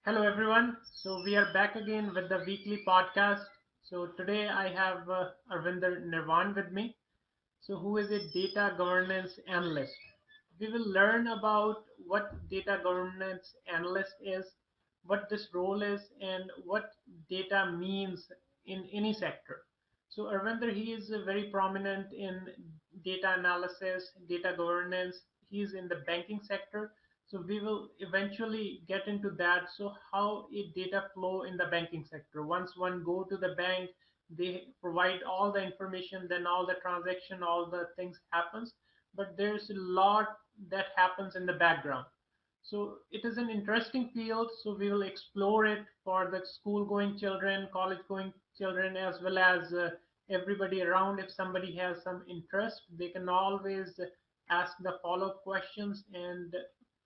Hello, everyone. So, we are back again with the weekly podcast. So, today I have Arvinder Nirvan with me, who is a data governance analyst. We will learn about what data governance analyst is, what this role is, and what data means in any sector. So, Arvinder, he is very prominent in data analysis, data governance. He is in the banking sector, so we will eventually get into that. So how a data flow in the banking sector. Once one go to the bank, they provide all the information, then all the transaction, all the things happens. But there's a lot that happens in the background. So it is an interesting field. So we will explore it for the school going children, college going children, as well as everybody around. If somebody has some interest, they can always ask the follow-up questions and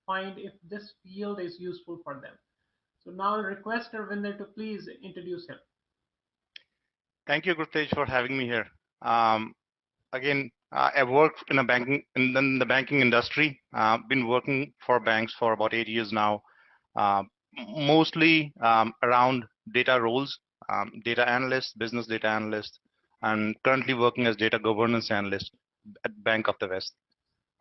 find if this field is useful for them. So now I'll request Arvinder to please introduce him. Thank you, Gurtej, for having me here. I've worked in the banking industry. Been working for banks for about 8 years now, uh, mostly around data roles, data analyst, business data analyst, and currently working as data governance analyst at Bank of the West.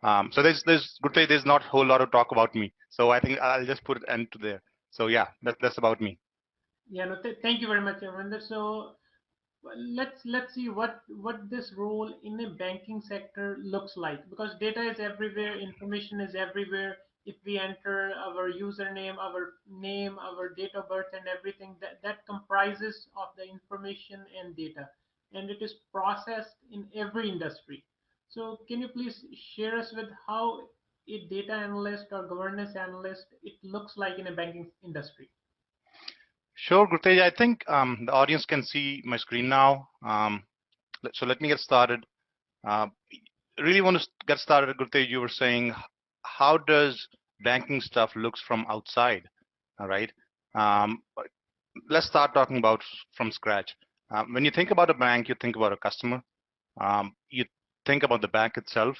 So Gurtej, there's not a whole lot to talk about me. So I think I'll just put an end to there. So yeah, that's about me. Yeah, no, thank you very much, Arvinder. So let's see what this role in a banking sector looks like, because data is everywhere, information is everywhere. If we enter our username, our name, our date of birth, and everything, that comprises of the information and data, and it is processed in every industry. So can you please share us with how a data analyst or governance analyst it looks like in a banking industry? Sure, Gurtej. I think the audience can see my screen now. So let me get started. Uh, really want to get started, Gurtej. You were saying, how does banking stuff looks from outside? All right. But let's start talking about from scratch. When you think about a bank, you think about a customer. You think about the bank itself.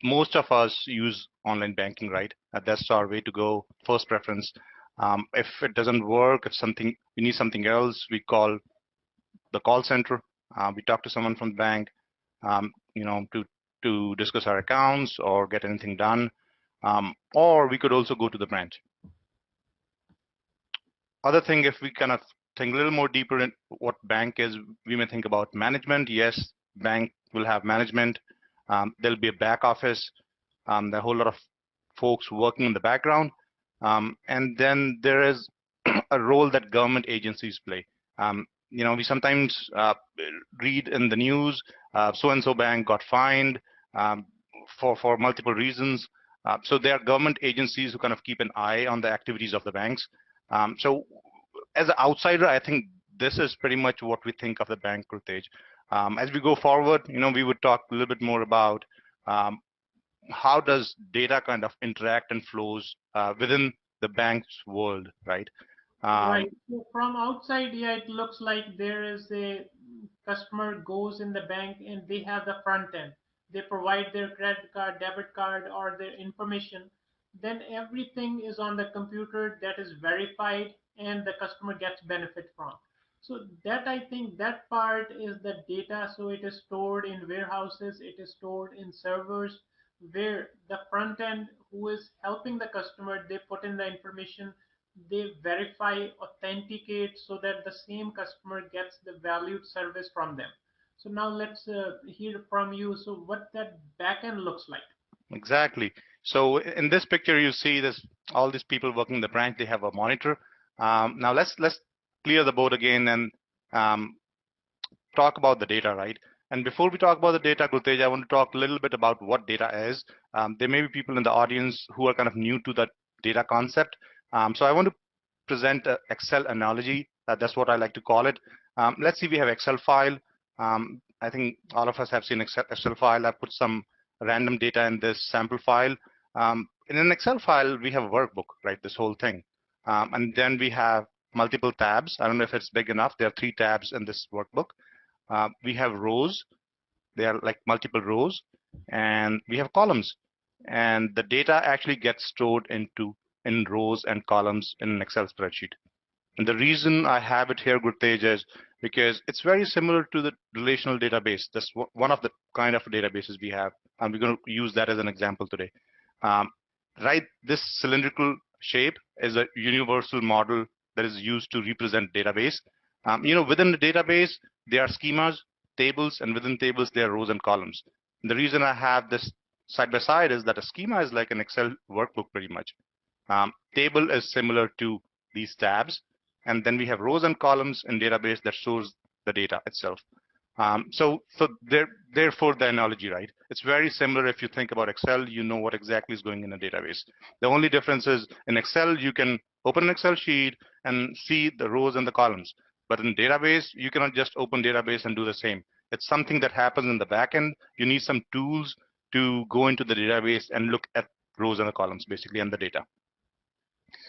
Most of us use online banking, right? That's our way to go, first preference. If it doesn't work, if something we need something else, we call the call center. We talk to someone from the bank, to discuss our accounts or get anything done. Or we could also go to the branch. Other thing, if we kind of think a little more deeper in what bank is, we may think about management. Yes, bank will have management. There'll be a back office. There are a whole lot of folks working in the background. And then there is a role that government agencies play. We sometimes read in the news, so and so bank got fined um, for multiple reasons. So there are government agencies who kind of keep an eye on the activities of the banks. So as an outsider, I think this is pretty much what we think of the bank, Gurtej. As we go forward, we would talk a little bit more about um, how does data kind of interact and flows within the bank's world, right? Um, Right. So from outside, yeah, it looks like there is a customer goes in the bank and they have the front end. They provide their credit card, debit card, or their information. Then everything is on the computer that is verified and the customer gets benefit from. So that I think that part is the data. So it is stored in warehouses, it is stored in servers where the front end who is helping the customer, they put in the information, they verify, authenticate so that the same customer gets the valued service from them. So now let's hear from you. So what that backend looks like. exactly. So in this picture, you see this all these people working in the branch. They have a monitor. Now let's clear the board again and um, talk about the data, right? And before we talk about the data, Gurtej, I want to talk a little bit about what data is. There may be people in the audience who are kind of new to that data concept. So I want to present an Excel analogy. That's what I like to call it. Let's see, we have Excel file. I think all of us have seen Excel file. I put some random data in this sample file. In an Excel file, we have a workbook, right? This whole thing. And then we have multiple tabs. I don't know if it's big enough. There are 3 tabs in this workbook. We have rows. They are like multiple rows. And we have columns. And the data actually gets stored into in rows and columns in an Excel spreadsheet. And the reason I have it here, Gurtej, is because it's very similar to the relational database. That's one of the kind of databases we have, and we're going to use that as an example today. Um, right, this cylindrical shape is a universal model that is used to represent database. Within the database, there are schemas, tables, and within tables, there are rows and columns. And the reason I have this side by side is that a schema is like an Excel workbook pretty much. Table is similar to these tabs, and then we have rows and columns in database that shows the data itself. Therefore, the analogy, right? It's very similar. If you think about Excel, you know what exactly is going in a database. The only difference is in Excel, you can open an Excel sheet and see the rows and the columns. But in database, you cannot just open database and do the same. It's something that happens in the back end. You need some tools to go into the database and look at rows and the columns, basically, and the data.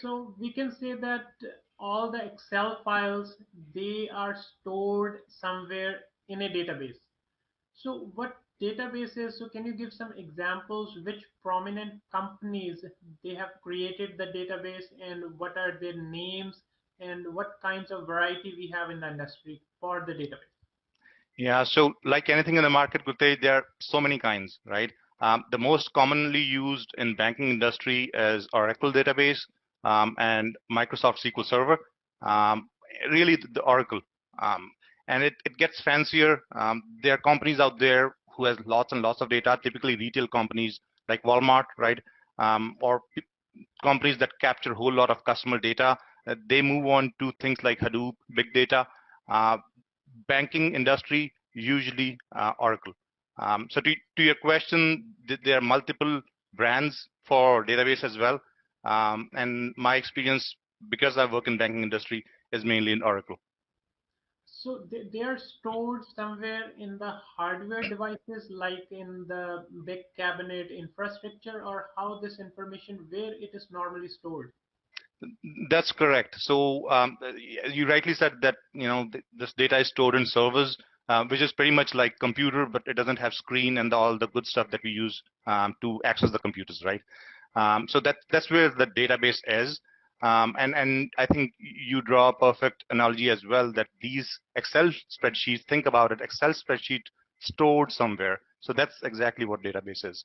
So we can say that all the Excel files, they are stored somewhere in a database. So what databases, so can you give some examples which prominent companies they have created the database and what are their names and what kinds of variety we have in the industry for the database? Yeah, so like anything in the market, Gurtej, there are so many kinds, right? The most commonly used in banking industry is Oracle database and Microsoft SQL Server. Um, Really, the Oracle. Um, and it gets fancier. There are companies out there who has lots and lots of data, typically retail companies like Walmart, right? Or companies that capture a whole lot of customer data. They move on to things like Hadoop, big data. Uh, Banking industry, usually Oracle. So to your question, there are multiple brands for database as well. And my experience, because I work in banking industry, is mainly in Oracle. So they are stored somewhere in the hardware devices, like in the big cabinet infrastructure, or how this information, where it is normally stored. That's correct. So you rightly said that this data is stored in servers, which is pretty much like computer, but it doesn't have screen and all the good stuff that we use to access the computers, right? So that's where the database is. And I think you draw a perfect analogy as well that these Excel spreadsheets, think about it, Excel spreadsheet stored somewhere. So that's exactly what database is.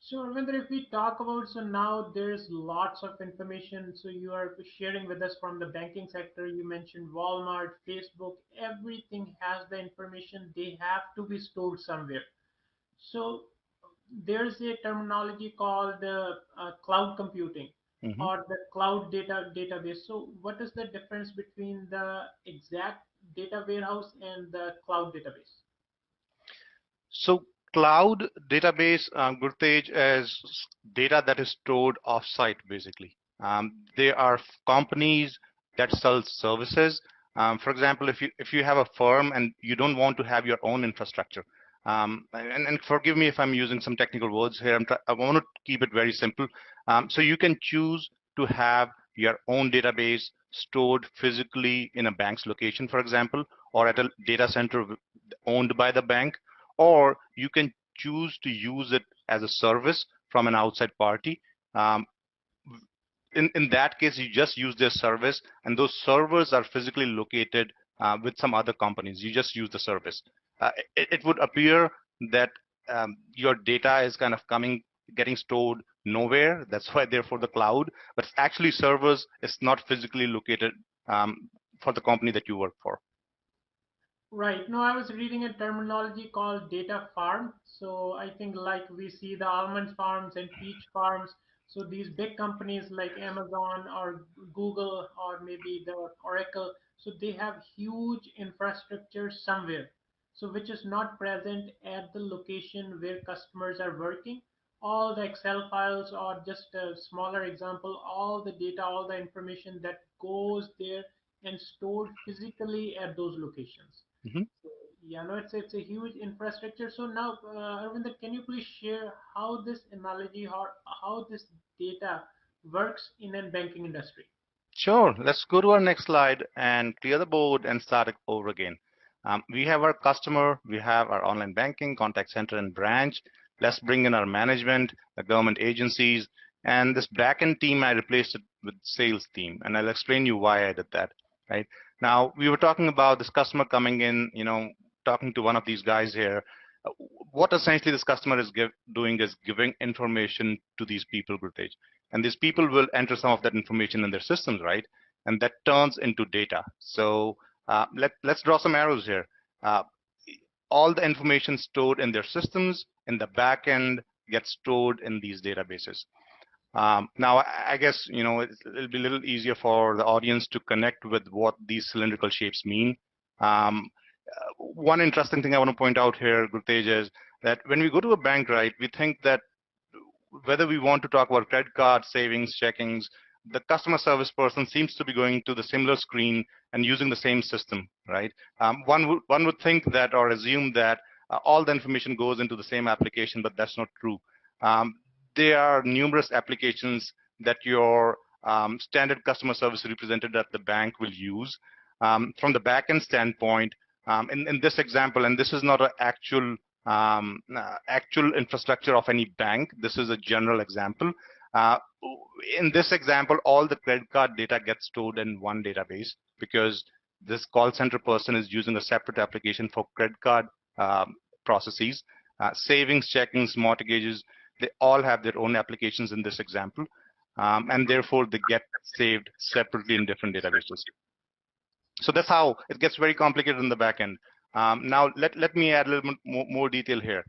So, Arvinder, if we talk about, so now there's lots of information. So you are sharing with us from the banking sector. You mentioned Walmart, Facebook, everything has the information. They have to be stored somewhere. So there's a terminology called cloud computing Mhm. or the cloud database. So what is the difference between the exact data warehouse and the cloud database? So cloud database, Gurtej, is data that is stored offsite, basically. There are companies that sell services. For example, if you have a firm and you don't want to have your own infrastructure, and forgive me if I'm using some technical words here, I want to keep it very simple. So you can choose to have your own database stored physically in a bank's location, for example, or at a data center owned by the bank, or you can choose to use it as a service from an outside party. Um, in that case, you just use their service, and those servers are physically located with some other companies. You just use the service. It would appear that your data is kind of getting stored nowhere. That's why they're for the cloud. But actually, servers is not physically located for the company that you work for. Right. No, I was reading a terminology called data farm. So I think like we see the almond farms and peach farms. So these big companies like Amazon or Google or maybe the Oracle, so they have huge infrastructure somewhere. So which is not present at the location where customers are working. All the Excel files or just a smaller example, all the data, all the information that goes there and stored physically at those locations. Mhm. Yeah, no, it's a huge infrastructure. So now, Arvinder, can you please share how this analogy or how this data works in a banking industry? Sure. Let's go to our next slide and clear the board and start it over again. We have our customer, we have our online banking, contact center, and branch. Let's bring in our management, the government agencies. And this backend team, I replaced it with sales team, and I'll explain you why I did that. Right now, we were talking about this customer coming in, talking to one of these guys here. Uh, What essentially this customer is doing is giving information to these people, Gurtej, and these people will enter some of that information in their systems, right? And that turns into data. So let's draw some arrows here. Uh, all the information stored in their systems in the back end gets stored in these databases. Now, I guess it'll be a little easier for the audience to connect with what these cylindrical shapes mean. One interesting thing I want to point out here, Gurtej, is that when we go to a bank, right, we think that whether we want to talk about credit card, savings, checkings, the customer service person seems to be going to the similar screen and using the same system, right? One would think that or assume that all the information goes into the same application, but that's not true. Um, there are numerous applications that your standard customer service representative at the bank will use. From the backend standpoint, in this example, and this is not an actual infrastructure of any bank. This is a general example. Uh, in this example, all the credit card data gets stored in one database because this call center person is using a separate application for credit card processes. Savings, checkings, mortgages, they all have their own applications in this example. And therefore, they get saved separately in different databases. So that's how it gets very complicated in the back end. Now, let me add a little bit more detail here.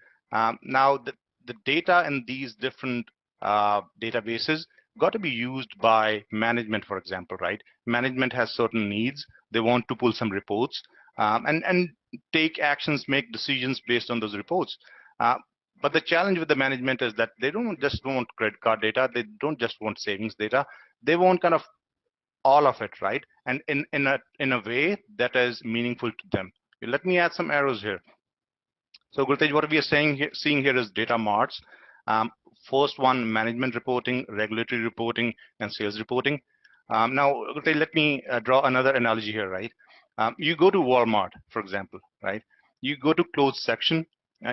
Now, the data in these different databases got to be used by management, for example, right? Management has certain needs. They want to pull some reports and take actions, make decisions based on those reports. Uh, but the challenge with the management is that they don't just want credit card data. They don't just want savings data. They want kind of all of it, right? And in a way that is meaningful to them. Let me add some arrows here. So Gurtej, what we are seeing here is data marts. Um, First one, management reporting, regulatory reporting, and sales reporting. Now, Gurtej, let me draw another analogy here, right? You go to Walmart, for example, right? You go to clothes section,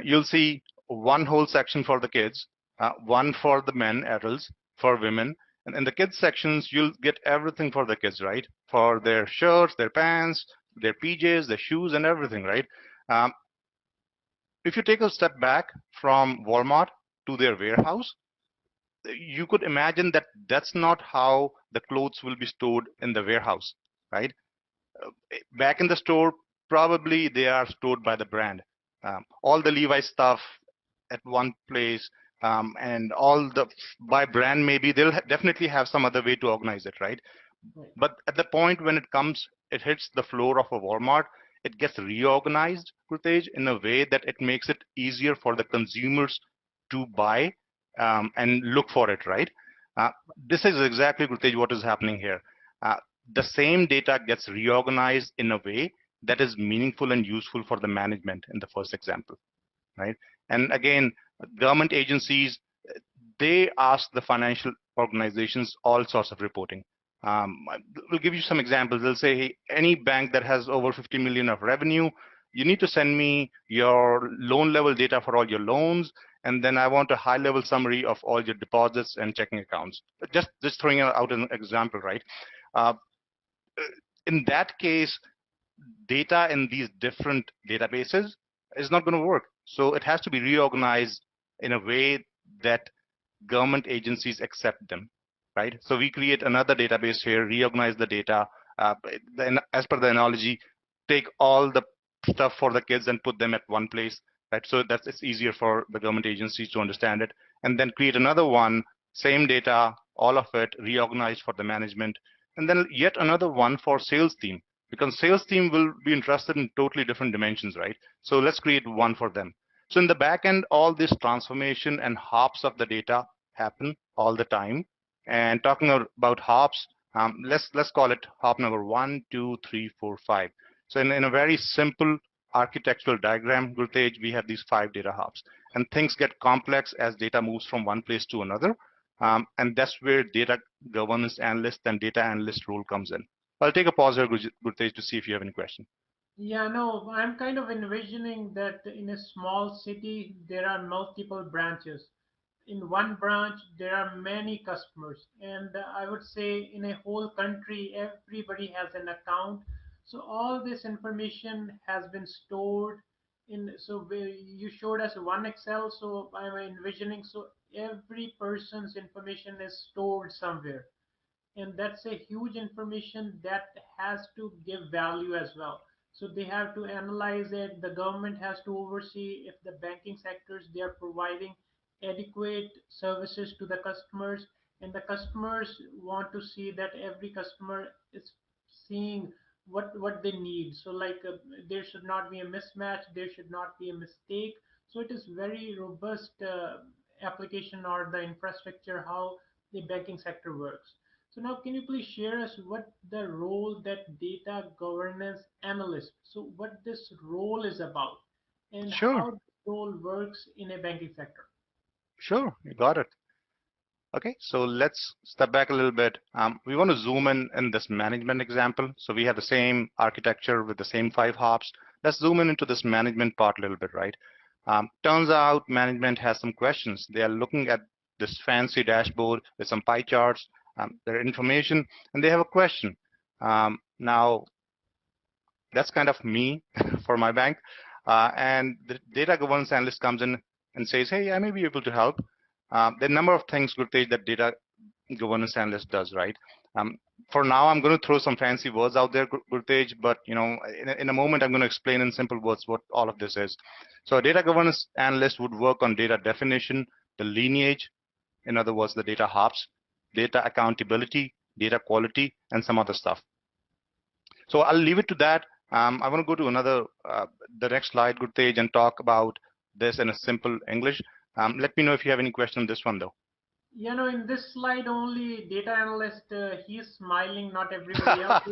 you'll see one whole section for the kids, one for the men, adults, for women, and in the kids sections, you'll get everything for the kids, right? For their shirts, their pants, their PJs, their shoes, and everything, right? Um, if you take a step back from Walmart to their warehouse, you could imagine that that's not how the clothes will be stored in the warehouse, right? Back in the store, probably they are stored by the brand. All the Levi's stuff at one place, and all the by brand, maybe they'll definitely have some other way to organize it, right? Right. But at the point when it hits the floor of a Walmart, it gets reorganized, Gurtej, in a way that it makes it easier for the consumers to buy and look for it, right? Uh, this is exactly, Gurtej, what is happening here. Uh, the same data gets reorganized in a way that is meaningful and useful for the management in the first example, right? And again, government agencies, they ask the financial organizations all sorts of reporting. We'll give you some examples. They'll say, hey, any bank that has over 50 million of revenue, you need to send me your loan level data for all your loans, and then I want a high level summary of all your deposits and checking accounts. Just throwing out an example, right? Uh, in that case, data in these different databases is not going to work. So it has to be reorganized in a way that government agencies accept them, right? So we create another database here, reorganize the data. Then, as per the analogy, take all the stuff for the kids and put them at one place, right? So that it's easier for the government agencies to understand it. And then create another one, same data, all of it reorganized for the management. And then yet another one for sales team, because sales team will be interested in totally different dimensions, right? So let's create one for them. So in the back end, all this transformation and hops of the data happen all the time. And talking about hops, let's call it hop number 1, 2, 3, 4, 5. So in a very simple architectural diagram, Gurtej, we have these 5 data hops. And things get complex as data moves from one place to another. And that's where data governance analyst and data analyst role comes in. I'll take a pause here, Gurtej, to see if you have any question. Yeah, no, I'm kind of envisioning that in a small city there are multiple branches. in one branch there are many customers, and I would say in a whole country everybody has an account. So all this information has been stored in. So you showed us one Excel, so I'm envisioning, so every person's information is stored somewhere, and that's a huge information that has to give value as well. So they have to analyze it. The government has to oversee if the banking sectors they are providing adequate services to the customers, and the customers want to see that every customer is seeing what they need. So like there should not be a mismatch, there should not be a mistake. So it is very robust application or the infrastructure how the banking sector works. So now can you please share us what the role that data governance analyst, so what this role is about and Sure, how this role works in a banking sector? sure, you got it. Okay, so let's step back a little bit. We want to zoom in this management example. So we have the same architecture with the same 5 hops. Let's zoom in into this management part a little bit, right? Turns out management has some questions. They are looking at this fancy dashboard with some pie charts, their information, and they have a question. Now, that's kind of me for my bank. And the data governance analyst comes in and says, hey, I may be able to help. There are a number of things, Gurtej, that data governance analyst does, right? Um, for now, I'm going to throw some fancy words out there, Gurtej, but in a moment, I'm going to explain in simple words what all of this is. So a data governance analyst would work on data definition, the lineage, in other words, the data hops, data accountability, data quality, and some other stuff. So I'll leave it to that. I want to go to the next slide, Gurtej, and talk about this in a simple English. Let me know if you have any question on this one, though. In this slide only data analyst, he's smiling, not everybody else.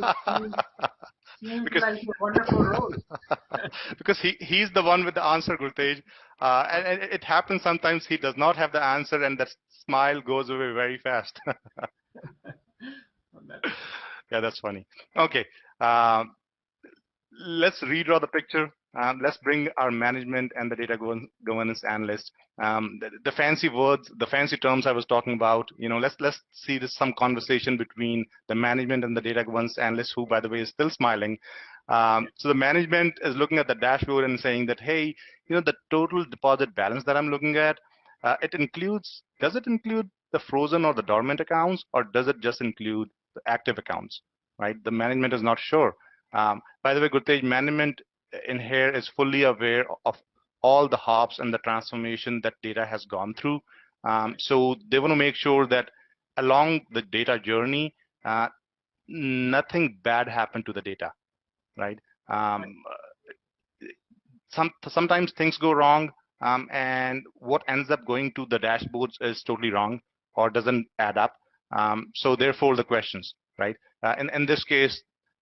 It seems because like a wonderful role. because he's the one with the answer, Gurtej. And it happens sometimes he does not have the answer, and that smile goes away very fast. That's Yeah, that's funny. Okay. Um, let's redraw the picture. Let's bring our management and the data governance analyst. The fancy words, the fancy terms I was talking about. Let's see this some conversation between the management and the data governance analyst, who, by the way, is still smiling. So the management is looking at the dashboard and saying that, hey, the total deposit balance that I'm looking at, does it include the frozen or the dormant accounts, or does it just include the active accounts? Right? The management is not sure. By the way, Gurtej, management in here is fully aware of all the hops and the transformation that data has gone through. So they want to make sure that along the data journey, nothing bad happened to the data, right? right. Sometimes things go wrong, and what ends up going to the dashboards is totally wrong or doesn't add up. So therefore the questions, right? In this case,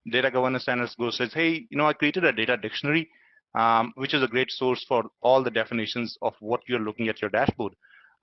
data governance analyst goes says, hey, I created a data dictionary, which is a great source for all the definitions of what you're looking at your dashboard.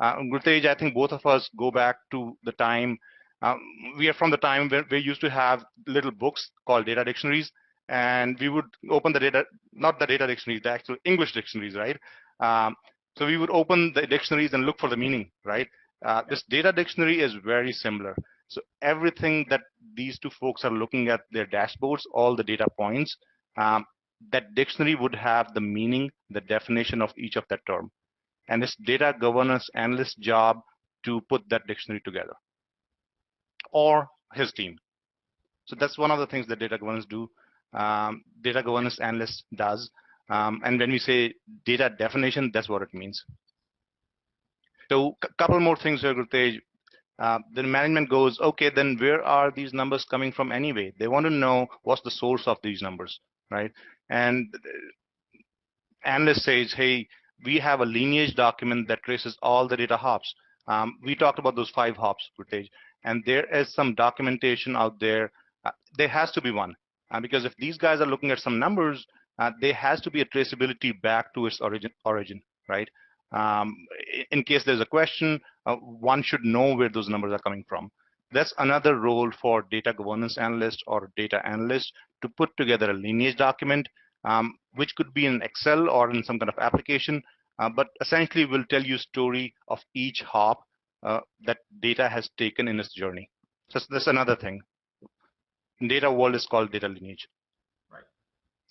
Gurtej, I think both of us go back to the time, um, we are from the time where we used to have little books called data dictionaries, and we would open the data, not the data dictionaries, the actual English dictionaries, right? Um, so we would open the dictionaries and look for the meaning, right? Yeah. This data dictionary is very similar. So everything that these two folks are looking at their dashboards, all the data points, um, that dictionary would have the meaning, the definition of each of that term. And it's data governance analyst job to put that dictionary together, or his team. So that's one of the things that data governance do. Data governance analyst does. And when we say data definition, that's what it means. So a couple more things here, Gurtej. The management goes, okay, then where are these numbers coming from anyway? They want to know what's the source of these numbers, right? And analyst says, hey, we have a lineage document that traces all the data hops. We talked about those 5 hops, Gurtej, and there is some documentation out there. There has to be one, because if these guys are looking at some numbers, there has to be a traceability back to its origin, right? Um, in case there's a question, one should know where those numbers are coming from. That's another role for data governance analyst or data analyst, to put together a lineage document, which could be in Excel or in some kind of application, but essentially will tell you story of each hop that data has taken in its journey. So that's another thing. In data world is called data lineage. Right.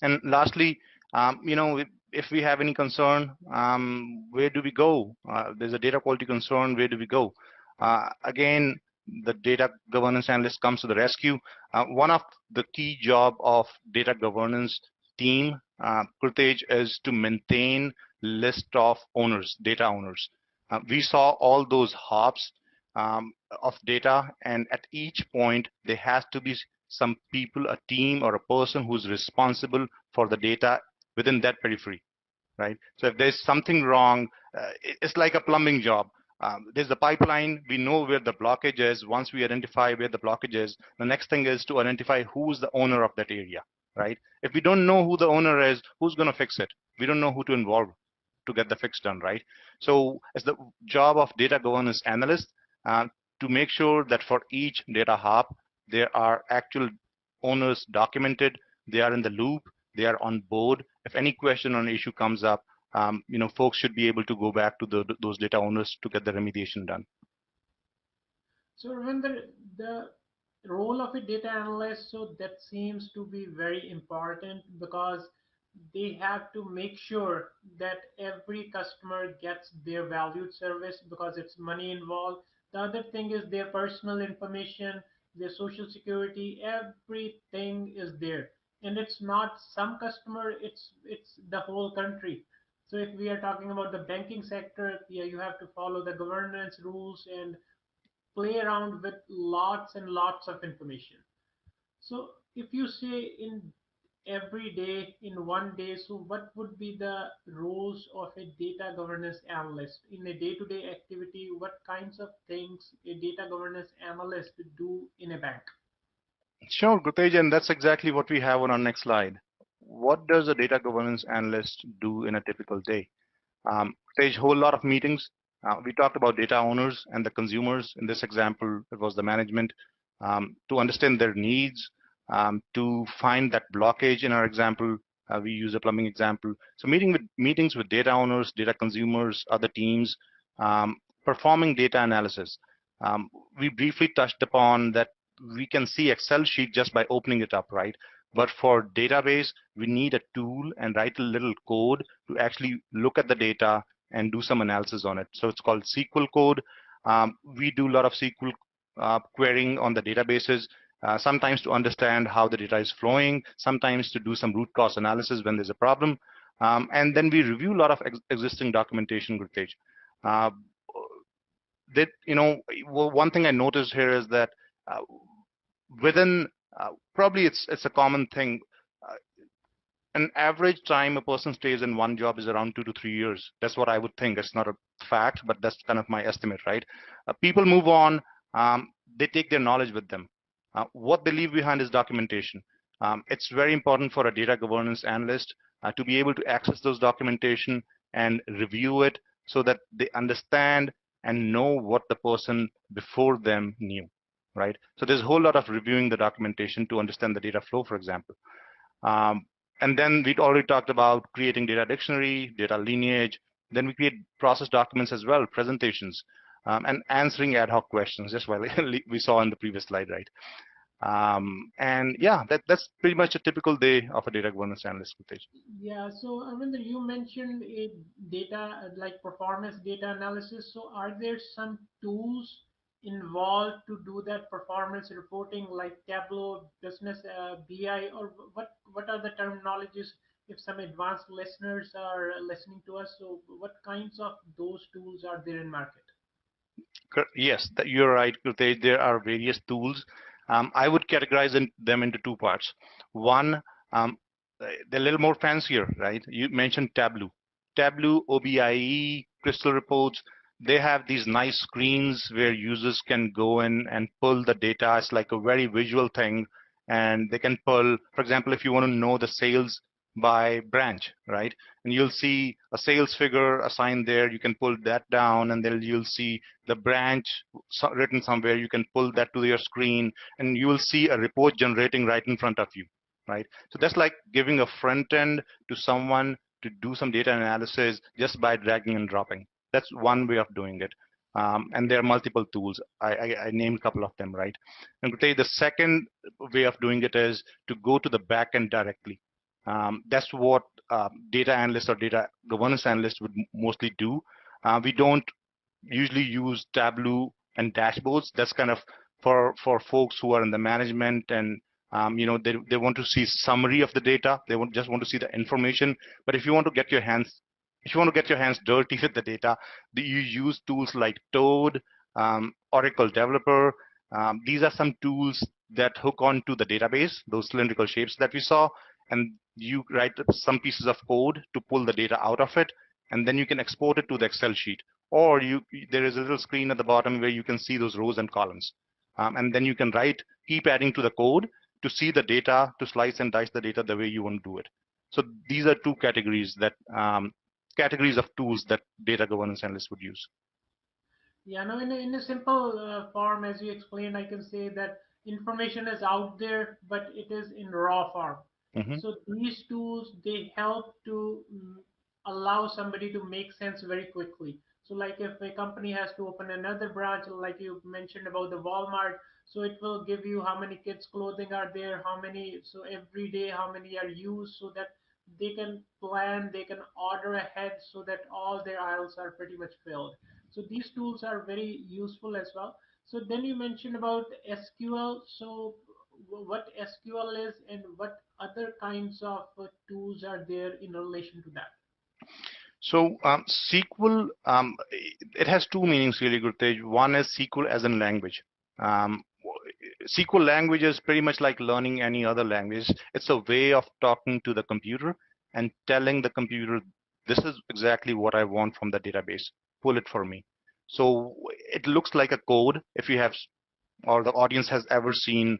And lastly, if we have any concern, where do we go? There's a data quality concern. Where do we go? Again, the data governance analyst comes to the rescue. One of the key job of data governance team, Kurtej, is to maintain list of owners, data owners. We saw all those hops of data, and at each point there has to be some people, a team or a person who's responsible for the data within that periphery, right? So if there's something wrong, it's like a plumbing job. There's the pipeline. We know where the blockage is. Once we identify where the blockage is, the next thing is to identify who's the owner of that area, right? If we don't know who the owner is, who's going to fix it? We don't know who to involve to get the fix done, right? So it's the job of data governance analyst uh, to make sure that for each data hub, there are actual owners documented, they are in the loop, they are on board. If any question or an issue comes up, folks should be able to go back to those data owners to get the remediation done. So when the role of a data analyst, so that seems to be very important because they have to make sure that every customer gets their valued service because it's money involved. The other thing is their personal information, their social security, everything is there. And it's not some customer, it's the whole country. So if we are talking about the banking sector, yeah, you have to follow the governance rules and play around with lots and lots of information. So if you say in every day, in one day, so what would be the roles of a data governance analyst in a day-to-day activity? What kinds of things a data governance analyst do in a bank? Sure, Gurtej, and that's exactly what we have on our next slide. What does a data governance analyst do in a typical day? Stage whole lot of meetings. We talked about data owners and the consumers. In this example, it was the management to understand their needs, to find that blockage. In our example, we use a plumbing example. So meetings with data owners, data consumers, other teams, um, performing data analysis. We briefly touched upon that we can see Excel sheet just by opening it up, right? But for database, we need a tool and write a little code to actually look at the data and do some analysis on it. So it's called SQL code. We do a lot of SQL querying on the databases, sometimes to understand how the data is flowing, sometimes to do some root cause analysis when there's a problem. And then we review a lot of existing documentation, Gurtej. Uh, that, one thing I noticed here is that uh, within probably it's a common thing. Uh, an average time a person stays in one job is around 2 to 3 years. That's what I would think. It's not a fact, but that's kind of my estimate, right? People move on. They take their knowledge with them. What they leave behind is documentation. It's very important for a data governance analyst to be able to access those documentation and review it so that they understand and know what the person before them knew, right? So there's a whole lot of reviewing the documentation to understand the data flow, for example. Um, and then we'd already talked about creating data dictionary, data lineage. Then we create process documents as well, presentations, and answering ad hoc questions, just what we saw in the previous slide, right? And yeah, that's pretty much a typical day of a data governance analyst. Yeah, so Arvinder, you mentioned a data like performance data analysis. So are there some tools involved to do that performance reporting like Tableau, Business BI, or what are the terminologies if some advanced listeners are listening to us? So what kinds of those tools are there in market? Yes, you're right, Kurtej. There are various tools. I would categorize them into two parts. One, um, they're a little more fancier, right? You mentioned Tableau. Tableau, OBIE, Crystal Reports, they have these nice screens where users can go in and pull the data. It's like a very visual thing. And they can pull, for example, if you want to know the sales by branch, right? And you'll see a sales figure assigned there. You can pull that down, and then you'll see the branch written somewhere. You can pull that to your screen, and you will see a report generating right in front of you, right? So that's like giving a front end to someone to do some data analysis just by dragging and dropping. That's one way of doing it. And there are multiple tools. I named a couple of them, right? And to tell you, the second way of doing it is to go to the backend directly. That's what data analysts or data governance analysts would mostly do. We don't usually use Tableau and dashboards. That's kind of for folks who are in the management and they want to see summary of the data. They just want to see the information. But if you want to get your hands dirty with the data, you use tools like Toad, Oracle Developer. These are some tools that hook onto the database, those cylindrical shapes that we saw, and you write some pieces of code to pull the data out of it, and then you can export it to the Excel sheet. Or there is a little screen at the bottom where you can see those rows and columns. And then you can keep adding to the code to see the data, to slice and dice the data the way you want to do it. So these are two categories of tools that data governance analysts would use. Yeah, no, in a simple form, as you explained, I can say that information is out there, but it is in raw form. Mm-hmm. So these tools, they help to allow somebody to make sense very quickly. So like if a company has to open another branch, like you mentioned about the Walmart, so it will give you how many kids clothing are there, how many, so every day, how many are used, so that they can plan, they can order ahead so that all their aisles are pretty much filled. So these tools are very useful as well. So then you mentioned about SQL. So what SQL is and what other kinds of tools are there in relation to that? So SQL, it has two meanings really, Gurtej. One is SQL as in language. Um, SQL language is pretty much like learning any other language. It's a way of talking to the computer and telling the computer, this is exactly what I want from the database. Pull it for me. So it looks like a code. If you have, or the audience has ever seen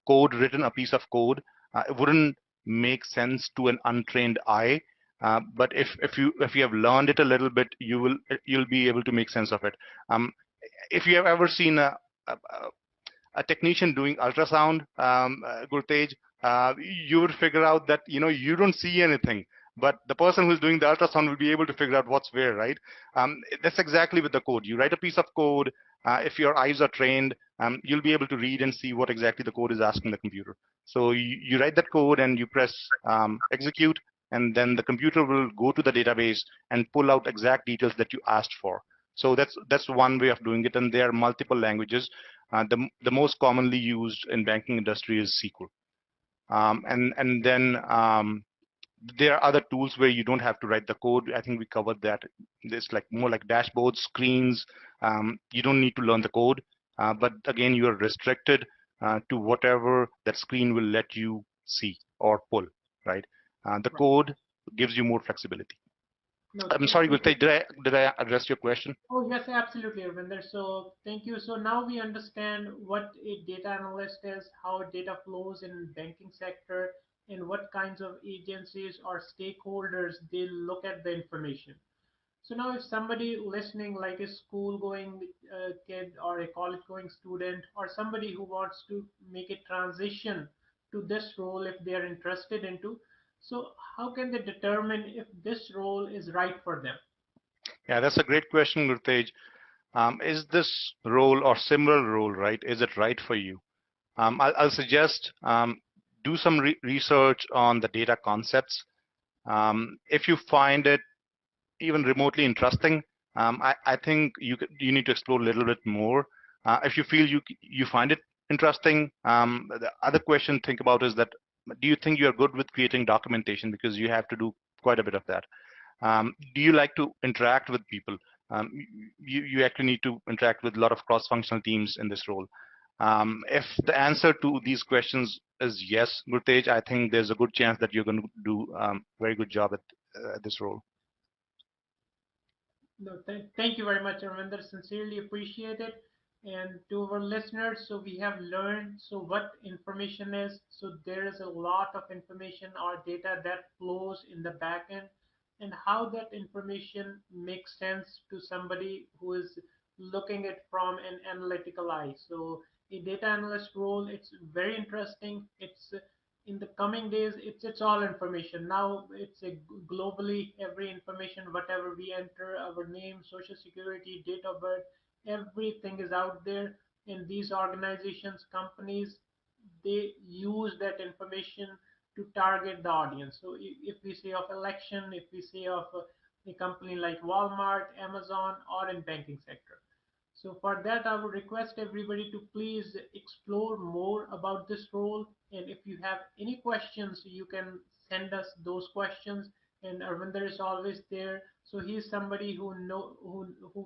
code written, a piece of code, it wouldn't make sense to an untrained eye. But if you have learned it a little bit, you'll be able to make sense of it. Um, if you have ever seen a, a technician doing ultrasound, Gurtej, you would figure out that you don't see anything, but the person who's doing the ultrasound will be able to figure out what's where, right? That's exactly with the code. You write a piece of code. If your eyes are trained, you'll be able to read and see what exactly the code is asking the computer. So you write that code and you press execute, and then the computer will go to the database and pull out exact details that you asked for. So that's one way of doing it, and there are multiple languages. The most commonly used in banking industry is SQL, and then there are other tools where you don't have to write the code. I think we covered that. There's like more like dashboards, screens. You don't need to learn the code, but again, you are restricted to whatever that screen will let you see or pull. Right? The Right. code gives you more flexibility. No, I'm sorry, thank you. Gultaj, did I address your question? Oh, yes, absolutely, Ravinder. So thank you. So now we understand what a data analyst is, how data flows in banking sector, and what kinds of agencies or stakeholders they look at the information. So now if somebody listening, like a school going kid or a college going student or somebody who wants to make a transition to this role if they are interested into, so how can they determine if this role is right for them? Yeah, that's a great question, Gurtej. Is this role or similar role, right? Is it right for you? I'll suggest do some research on the data concepts. If you find it even remotely interesting, I think you need to explore a little bit more. If you feel you find it interesting, the other question to think about is that, do you think you're good with creating documentation, because you have to do quite a bit of that? Do you like to interact with people? You actually need to interact with a lot of cross-functional teams in this role. If the answer to these questions is yes, Gurtej, I think there's a good chance that you're going to do very good job at this role. No, thank you very much, Arvinder. Sincerely appreciate it. And to our listeners, so we have learned so what information is. So there is a lot of information or data that flows in the back end, and how that information makes sense to somebody who is looking at from an analytical eye. So a data analyst role, it's very interesting. It's in the coming days, it's all information. Now it's a globally every information, whatever we enter, our name, social security, date of birth, everything is out there. And these organizations, companies, they use that information to target the audience. So if we say of election, if we say of a company like Walmart, Amazon, or in banking sector. So for that, I would request everybody to please explore more about this role. And if you have any questions, you can send us those questions. And Arvinder is always there. So he is somebody who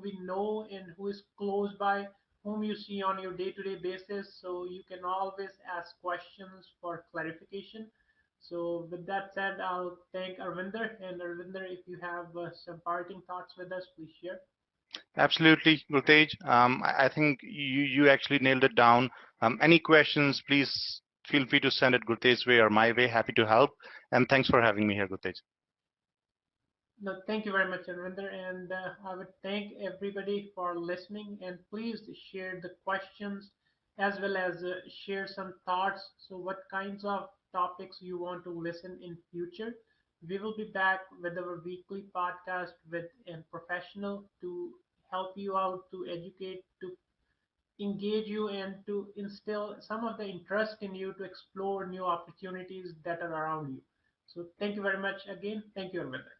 we know and who is close by, whom you see on your day-to-day basis. So you can always ask questions for clarification. So with that said, I'll thank Arvinder. And Arvinder, if you have some parting thoughts with us, please share. Absolutely, Gurtej. I think you actually nailed it down. Any questions, please feel free to send it Gurtej's way or my way. Happy to help. And thanks for having me here, Gurtej. No, thank you very much, Arvinder, and I would thank everybody for listening. And please share the questions as well as share some thoughts. So, what kinds of topics you want to listen in future? We will be back with our weekly podcast with a professional to help you out, to educate, to engage you, and to instill some of the interest in you to explore new opportunities that are around you. So, thank you very much again. Thank you, Arvinder.